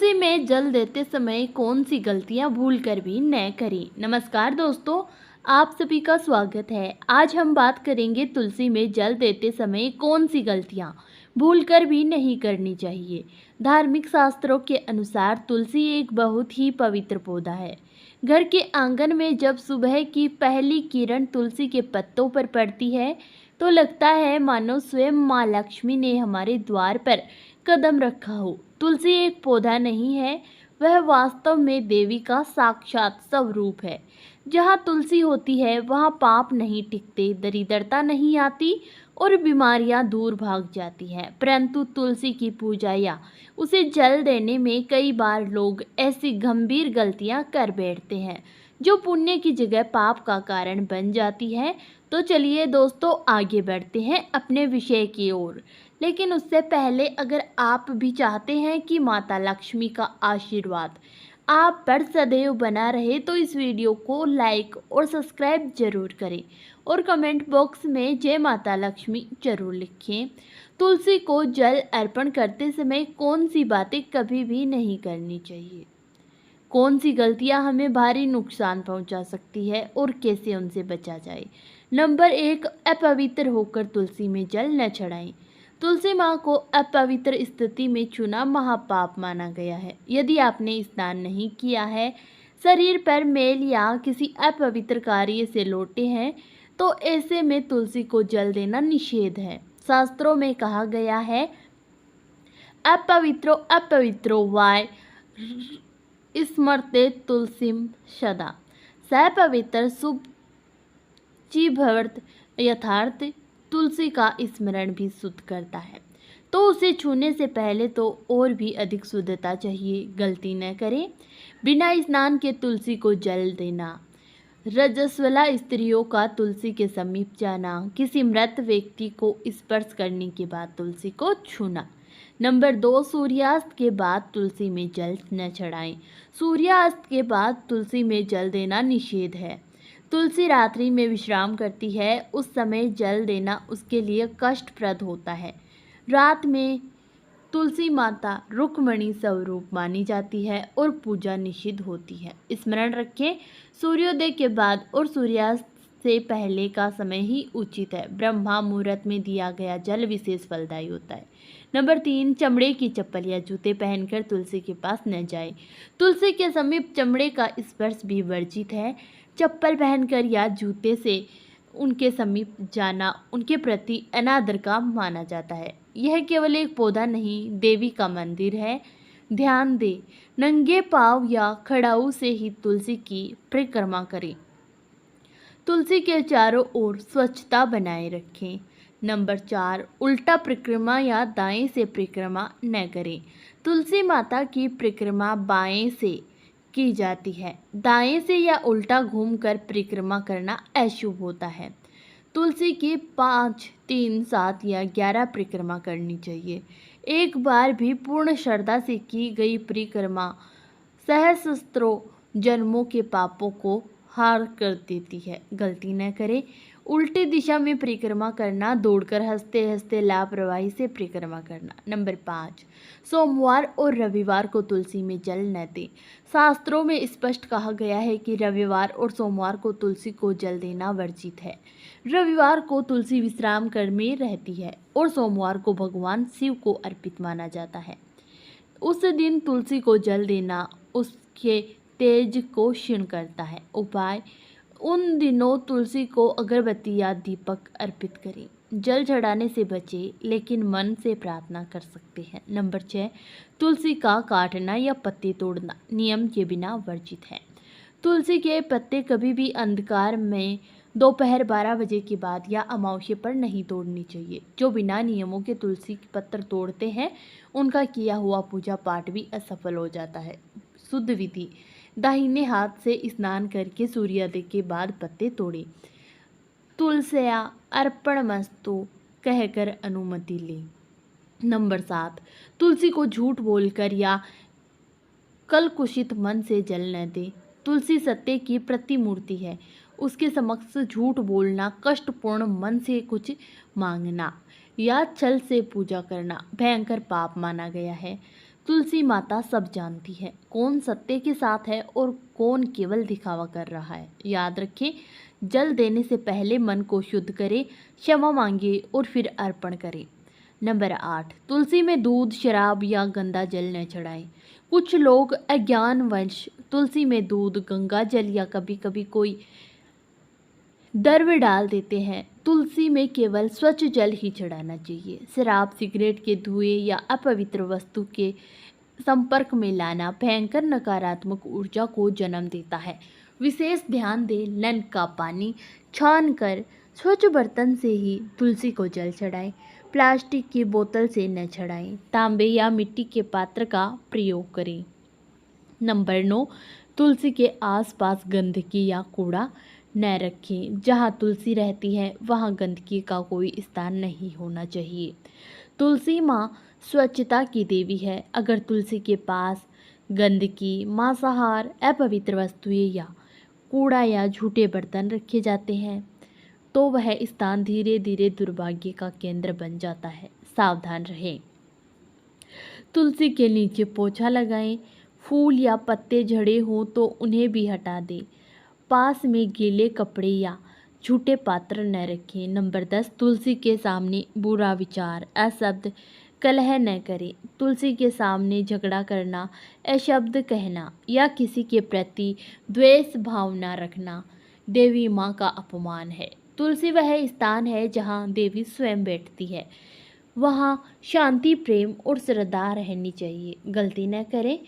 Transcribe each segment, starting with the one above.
तुलसी में जल देते समय कौन सी गलतियां भूलकर भी न करें। नमस्कार दोस्तों, आप सभी का स्वागत है। आज हम बात करेंगे तुलसी में जल देते समय कौन सी गलतियां भूलकर भी नहीं करनी चाहिए। धार्मिक शास्त्रों के अनुसार तुलसी एक बहुत ही पवित्र पौधा है। घर के आंगन में जब सुबह की पहली किरण तुलसी के पत्तों पर पड़ती है तो लगता है मानो स्वयं माँ लक्ष्मी ने हमारे द्वार पर कदम रखा हो। तुलसी एक पौधा नहीं है, वह वास्तव में देवी का साक्षात स्वरूप है। जहाँ तुलसी होती है वहाँ पाप नहीं टिकते, दरिद्रता नहीं आती और बीमारियाँ दूर भाग जाती हैं। परंतु तुलसी की पूजा या उसे जल देने में कई बार लोग ऐसी गंभीर गलतियाँ कर बैठते हैं जो पुण्य की जगह पाप का कारण बन जाती है। तो चलिए दोस्तों, आगे बढ़ते हैं अपने विषय की ओर। लेकिन उससे पहले अगर आप भी चाहते हैं कि माता लक्ष्मी का आशीर्वाद आप पर सदैव बना रहे तो इस वीडियो को लाइक और सब्सक्राइब जरूर करें और कमेंट बॉक्स में जय माता लक्ष्मी जरूर लिखें। तुलसी को जल अर्पण करते समय कौन सी बातें कभी भी नहीं करनी चाहिए, कौन सी गलतियां हमें भारी नुकसान पहुंचा सकती है और कैसे उनसे बचा जाए। नंबर 1, अपवित्र होकर तुलसी में जल न चढ़ाएं। तुलसी माँ को अपवित्र स्थिति में छूना महापाप माना गया है। यदि आपने स्नान नहीं किया है, शरीर पर मैल या किसी अपवित्र कार्य से लौटे हैं तो ऐसे में तुलसी को जल देना निषेध है। शास्त्रों में कहा गया है, अपवित्रो अपवित्रो वाय स्मरते तुलसीम सदा, स पवित्र शुभ भवर्त। यथार्थ तुलसी का स्मरण भी शुद्ध करता है, तो उसे छूने से पहले तो और भी अधिक शुद्धता चाहिए। गलती न करें बिना स्नान के तुलसी को जल देना। रजस्वला स्त्रियों का तुलसी के समीप जाना, किसी मृत व्यक्ति को स्पर्श करने के बाद तुलसी को छूना। नंबर 2, सूर्यास्त के बाद तुलसी में जल न चढ़ाएं। सूर्यास्त के बाद तुलसी में जल देना निषेध है। तुलसी रात्रि में विश्राम करती है, उस समय जल देना उसके लिए कष्टप्रद होता है। रात में तुलसी माता रुक्मणी स्वरूप मानी जाती है और पूजा निषिद्ध होती है। स्मरण रखें, सूर्योदय के बाद और सूर्यास्त से पहले का समय ही उचित है। ब्रह्मा मुहूर्त में दिया गया जल विशेष फलदायी होता है। नंबर 3, चमड़े की चप्पल या जूते पहनकर तुलसी के पास न जाएं। तुलसी के समीप चमड़े का स्पर्श भी वर्जित है। चप्पल पहनकर या जूते से उनके समीप जाना उनके प्रति अनादर का माना जाता है। यह केवल एक पौधा नहीं, देवी का मंदिर है। ध्यान दें, नंगे पांव या खड़ाऊ से ही तुलसी की परिक्रमा करें। तुलसी के चारों ओर स्वच्छता बनाए रखें। नंबर 4, उल्टा परिक्रमा या दाएं से परिक्रमा न करें। तुलसी माता की परिक्रमा बाएं से की जाती है। दाएं से या उल्टा घूमकर परिक्रमा करना अशुभ होता है। तुलसी की 5, 3, 7 या 11 परिक्रमा करनी चाहिए। एक बार भी पूर्ण श्रद्धा से की गई परिक्रमा सहस्त्रों जन्मों के पापों को हार कर देती है। गलती न करें उल्टी दिशा में परिक्रमा करना, दौड़कर हंसते हंसते लापरवाही से परिक्रमा करना। नंबर 5, सोमवार और रविवार को तुलसी में जल न दें। शास्त्रों में स्पष्ट कहा गया है कि रविवार और सोमवार को तुलसी को जल देना वर्जित है। रविवार को तुलसी विश्राम कर में रहती है और सोमवार को भगवान शिव को अर्पित माना जाता है। उस दिन तुलसी को जल देना उसके तेज को क्षीण करता है। उपाय, उन दिनों तुलसी को अगरबत्ती या दीपक अर्पित करें। जल चढ़ाने से बचें, लेकिन मन से प्रार्थना कर सकते हैं। नंबर 6, तुलसी का काटना या पत्ते तोड़ना नियम के बिना वर्जित है। तुलसी के पत्ते कभी भी अंधकार में दोपहर 12 बजे के बाद या अमावस्या पर नहीं तोड़नी चाहिए। जो बिना नियमों के तुलसी के पत्र तोड़ते हैं उनका किया हुआ पूजा पाठ भी असफल हो जाता है। शुद्ध विधि, दाहिने हाथ से स्नान करके सूर्योदय के बाद पत्ते तोड़ें। तुलस्या अर्पणमस्तु कहकर अनुमति लें। नंबर 7, तुलसी को झूठ बोलकर या कलकुशित मन से जल न दें। तुलसी सत्य की प्रतिमूर्ति है, उसके समक्ष झूठ बोलना, कष्टपूर्ण मन से कुछ मांगना या छल से पूजा करना भयंकर पाप माना गया है। तुलसी माता सब जानती है, कौन सत्य के साथ है और कौन केवल दिखावा कर रहा है। याद रखें, जल देने से पहले मन को शुद्ध करें, क्षमा मांगे और फिर अर्पण करें। नंबर 8, तुलसी में दूध, शराब या गंदा जल न चढ़ाएं। कुछ लोग अज्ञानवश तुलसी में दूध, गंगा जल या कभी कभी कोई द्रव्य डाल देते हैं। तुलसी में केवल स्वच्छ जल ही चढ़ाना चाहिए। शराब, सिगरेट के धुएं या अपवित्र वस्तु के संपर्क में लाना भयंकर नकारात्मक ऊर्जा को जन्म देता है। विशेष ध्यान दें, नल का पानी छान कर स्वच्छ बर्तन से ही तुलसी को जल चढ़ाएं। प्लास्टिक की बोतल से न चढ़ाएं। तांबे या मिट्टी के पात्र का प्रयोग करें। नंबर 9, तुलसी के आसपास गंदगी या कूड़ा न रखें। जहाँ तुलसी रहती है वहाँ गंदगी का कोई स्थान नहीं होना चाहिए। तुलसी माँ स्वच्छता की देवी है। अगर तुलसी के पास गंदगी, मांसाहार, अपवित्र वस्तुएं या कूड़ा या झूठे बर्तन रखे जाते हैं तो वह स्थान धीरे धीरे दुर्भाग्य का केंद्र बन जाता है। सावधान रहें। तुलसी के नीचे पोछा लगाएं। फूल या पत्ते झड़े हों तो उन्हें भी हटा दें। पास में गीले कपड़े या झूठे पात्र न रखें। नंबर 10, तुलसी के सामने बुरा विचार, अशब्द, कलह न करें। तुलसी के सामने झगड़ा करना, अशब्द कहना या किसी के प्रति द्वेष भावना रखना देवी माँ का अपमान है। तुलसी वह स्थान है जहाँ देवी स्वयं बैठती है। वहाँ शांति, प्रेम और श्रद्धा रहनी चाहिए। गलती न करें।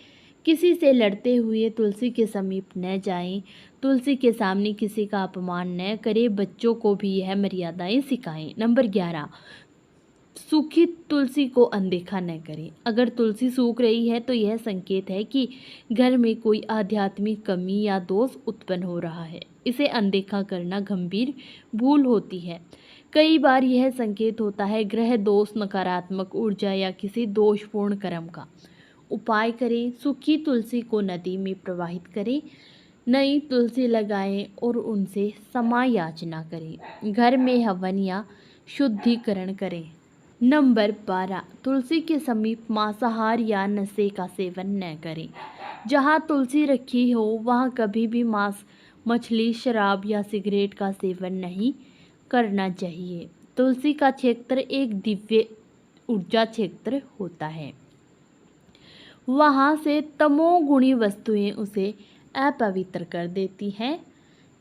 किसी से लड़ते हुए तुलसी के समीप न जाएं। तुलसी के सामने किसी का अपमान न करें। बच्चों को भी यह मर्यादाएं सिखाएं। नंबर 11, सूखी तुलसी को अनदेखा न करें। अगर तुलसी सूख रही है तो यह संकेत है कि घर में कोई आध्यात्मिक कमी या दोष उत्पन्न हो रहा है। इसे अनदेखा करना गंभीर भूल होती है। कई बार यह संकेत होता है ग्रह दोष, नकारात्मक ऊर्जा या किसी दोषपूर्ण कर्म का। उपाय करें, सूखी तुलसी को नदी में प्रवाहित करें, नई तुलसी लगाएं और उनसे क्षमा याचना करें। घर में हवन या शुद्धिकरण करें। नंबर 12, तुलसी के समीप मांसाहार या नशे का सेवन न करें। जहाँ तुलसी रखी हो वहाँ कभी भी मांस, मछली, शराब या सिगरेट का सेवन नहीं करना चाहिए। तुलसी का क्षेत्र एक दिव्य ऊर्जा क्षेत्र होता है। वहाँ से तमोगुणी वस्तुएं उसे अपवित्र कर देती हैं।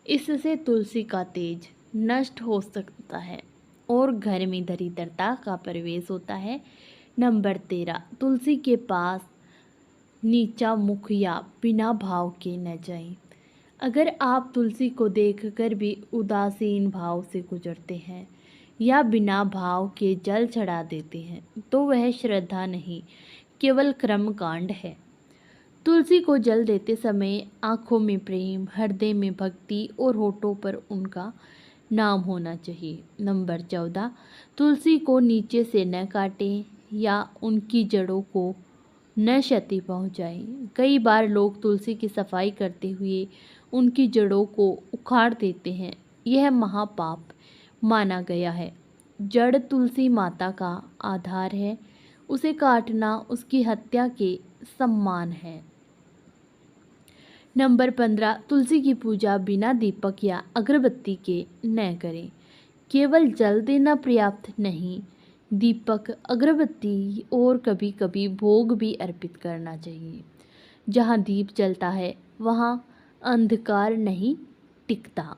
इससे तुलसी का तेज नष्ट हो सकता है और घर में दरिद्रता का प्रवेश होता है। नंबर 13, तुलसी के पास नीचा मुख या बिना भाव के न जाएं। अगर आप तुलसी को देखकर भी उदासीन भाव से गुजरते हैं या बिना भाव के जल चढ़ा देते हैं तो वह श्रद्धा नहीं, केवल कर्मकांड है। तुलसी को जल देते समय आँखों में प्रेम, हृदय में भक्ति और होठों पर उनका नाम होना चाहिए। नंबर 14, तुलसी को नीचे से न काटें या उनकी जड़ों को न क्षति पहुँचाएं। कई बार लोग तुलसी की सफाई करते हुए उनकी जड़ों को उखाड़ देते हैं। यह महापाप माना गया है। जड़ तुलसी माता का आधार है। उसे काटना उसकी हत्या के समान है। नंबर 15, तुलसी की पूजा बिना दीपक या अगरबत्ती के न करें। केवल जल देना पर्याप्त नहीं, दीपक, अगरबत्ती और कभी कभी भोग भी अर्पित करना चाहिए। जहाँ दीप जलता है वहाँ अंधकार नहीं टिकता।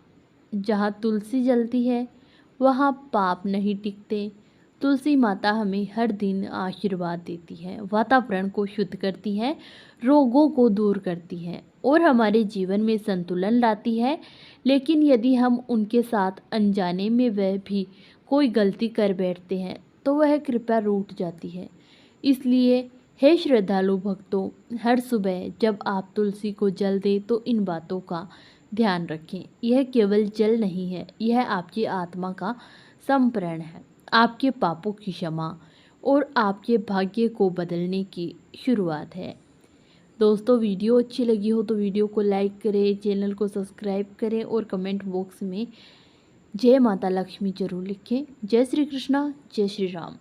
जहाँ तुलसी जलती है वहाँ पाप नहीं टिकते। तुलसी माता हमें हर दिन आशीर्वाद देती है, वातावरण को शुद्ध करती है, रोगों को दूर करती है और हमारे जीवन में संतुलन लाती है। लेकिन यदि हम उनके साथ अनजाने में वह भी कोई गलती कर बैठते हैं तो वह कृपा रूठ जाती है। इसलिए हे श्रद्धालु भक्तों, हर सुबह जब आप तुलसी को जल दें तो इन बातों का ध्यान रखें। यह केवल जल नहीं है, यह आपकी आत्मा का समर्पण है, आपके पापों की क्षमा और आपके भाग्य को बदलने की शुरुआत है। दोस्तों, वीडियो अच्छी लगी हो तो वीडियो को लाइक करें, चैनल को सब्सक्राइब करें और कमेंट बॉक्स में जय माता लक्ष्मी जरूर लिखें। जय श्री कृष्णा, जय श्री राम।